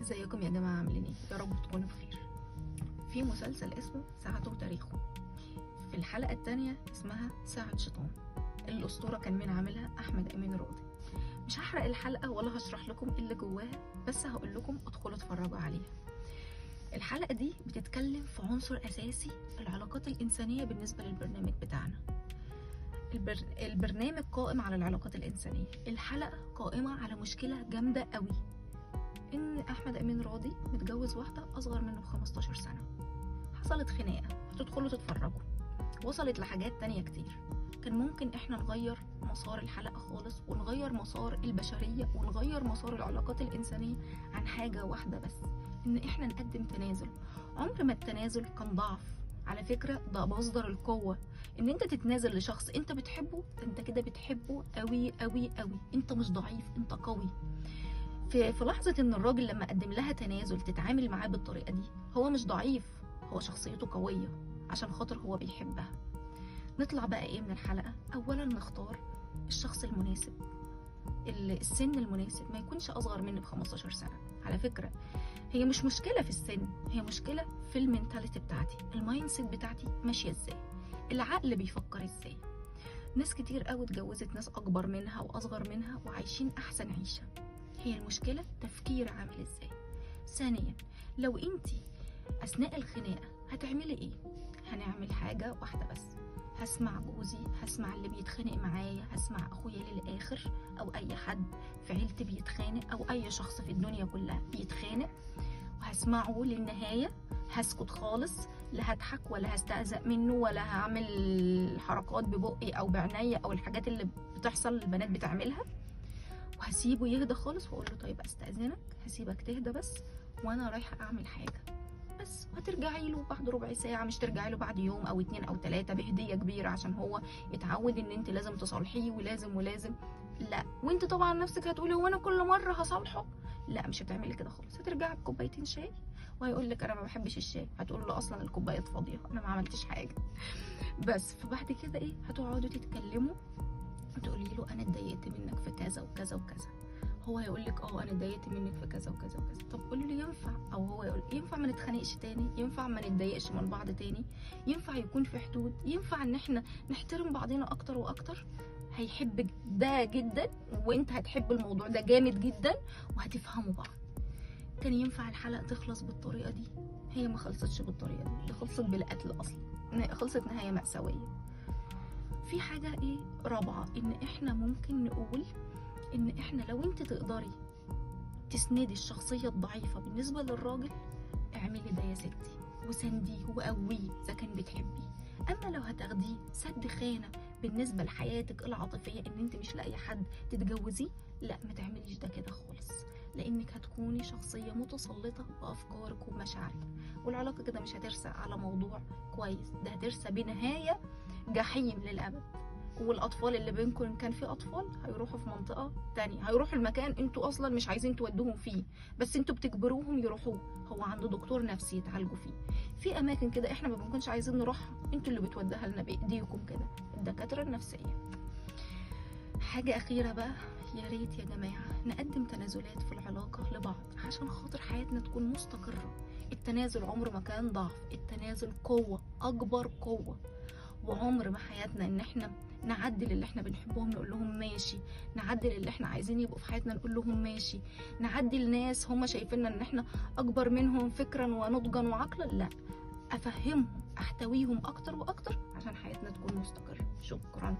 ازيكم يا جماعه؟ عاملين ايه؟ يا رب تكونوا بخير. في مسلسل اسمه ساعته وتاريخه، في الحلقه الثانيه اسمها ساعه شيطان. الاسطوره كان مين عاملها؟ احمد امين راضي. مش هحرق الحلقه ولا هشرح لكم ايه اللي جواها، بس هقول لكم ادخلوا اتفرجوا عليها. الحلقه دي بتتكلم في عنصر اساسي، العلاقات الانسانيه بالنسبه للبرنامج بتاعنا. البرنامج قائم على العلاقات الانسانيه، الحلقه قائمه على مشكله جامده قوي، ان احمد امين راضي متجوز واحده اصغر منه ب15 سنه. حصلت خناقه، هتدخلوا تتفرجوا، وصلت لحاجات تانية كتير. كان ممكن احنا نغير مسار الحلقه خالص، ونغير مسار البشريه، ونغير مسار العلاقات الانسانيه عن حاجه واحده بس، ان احنا نقدم تنازل. عمر ما التنازل كان ضعف، على فكره ده مصدر القوه. ان انت تتنازل لشخص انت بتحبه، انت كده بتحبه قوي قوي قوي، انت مش ضعيف، انت قوي. في لحظة ان الراجل لما قدم لها تنازل تتعامل معاه بالطريقة دي، هو مش ضعيف، هو شخصيته قوية عشان خاطر هو بيحبها. نطلع بقى ايه من الحلقة؟ اولا نختار الشخص المناسب، السن المناسب، ما يكونش اصغر مني ب15 سنة. على فكرة هي مش مشكلة في السن، هي مشكلة في المينتاليتي بتاعتي، المايند سيت بتاعتي ماشية ازاي، العقل بيفكر ازاي. ناس كتير قوي اتجوزت ناس اكبر منها واصغر منها وعايشين احسن عيشة. هي المشكلة تفكير عامل ازاي. ثانيا، لو انتي اثناء الخناقة هتعملي ايه؟ هنعمل حاجة واحدة بس، هسمع جوزي، هسمع اللي بيتخانق معايا، هسمع اخويا للاخر، او اي حد في عيلتي بيتخانق، او اي شخص في الدنيا كلها بيتخانق، وهسمعه للنهاية. هسكت خالص، لا هضحك ولا هستهزأ منه ولا هعمل حركات ببقي او بعينيا او الحاجات اللي بتحصل البنات بتعملها، وهسيبه يهدى خالص، واقول له طيب استاذنك، هسيبك تهدى بس وانا رايحه اعمل حاجه بس. هترجعي له بعد ربع ساعه، مش ترجعي له بعد يوم او 2 أو 3 بهديه كبيره، عشان هو اتعود ان انت لازم تصالحيه ولازم. لا، وانت طبعا نفسك هتقولي هو انا كل مره هصالحه؟ لا، مش هتعملي كده خالص. هترجعي بكوبايتين شاي، وهيقول لك انا ما بحبش الشاي، هتقول له اصلا الكوبايات فاضيه، انا ما عملتش حاجه بس. فبعد كده ايه؟ هتقعدوا تتكلموا، تقولي له انا اتضايقت منك في كذا وكذا وكذا، هو هيقول لك انا اتضايقت منك في كذا وكذا وكذا. طب قولي له ينفع، او هو يقول ينفع ما نتخانقش تاني، ينفع ما نتضايقش من بعض تاني، ينفع يكون في حدود، ينفع ان احنا نحترم بعضنا اكتر واكتر. هيحب ده جدا، وانت هتحب الموضوع ده جامد جدا، وهتفهموا بعض. كان ينفع الحلقه تخلص بالطريقه دي؟ هي ما خلصتش بالطريقه دي، خلصت بالقتل اصلا، خلصت نهايه مأساويه. في حاجة ايه رابعة، ان احنا ممكن نقول ان احنا لو انت تقدري تسندي الشخصية الضعيفة بالنسبة للراجل، اعملي ده يا ستي، وسنديه وقويه اذا كان بتحبيه. اما لو هتاخديه سد خانة بالنسبة لحياتك العاطفية، ان انت مش لاقي حد تتجوزيه، لا ما تعمليش ده كده خالص، لانك هتكوني شخصية متسلطة بافكارك ومشاعرك، والعلاقة كده مش هترسى على موضوع كويس، ده هترسى بنهاية جحيم للأبد. والاطفال اللي بينكم، ان كان في اطفال، هيروحوا في منطقه تانية، هيروحوا المكان انتوا اصلا مش عايزين تودوهم فيه، بس انتوا بتجبروهم يروحوه، هو عنده دكتور نفسي يتعالجوا فيه. في اماكن كده احنا ما بنكونش عايزين نروحها، انتوا اللي بتوديها لنا بايديكم كده، الدكاتره النفسيه. حاجه اخيره بقى، يا ريت يا جماعه نقدم تنازلات في العلاقه لبعض عشان خاطر حياتنا تكون مستقره. التنازل عمره ما كان ضعف، التنازل قوه، اكبر قوه. وعمر ما حياتنا ان احنا نعدل اللي احنا بنحبهم نقول لهم ماشي، نعدل اللي احنا عايزين يبقوا في حياتنا نقول لهم ماشي، نعدل ناس هم شايفيننا ان احنا اكبر منهم فكرا ونضجا وعقلا، لا، افهمهم، احتويهم اكتر واكتر عشان حياتنا تكون مستقرة. شكرا.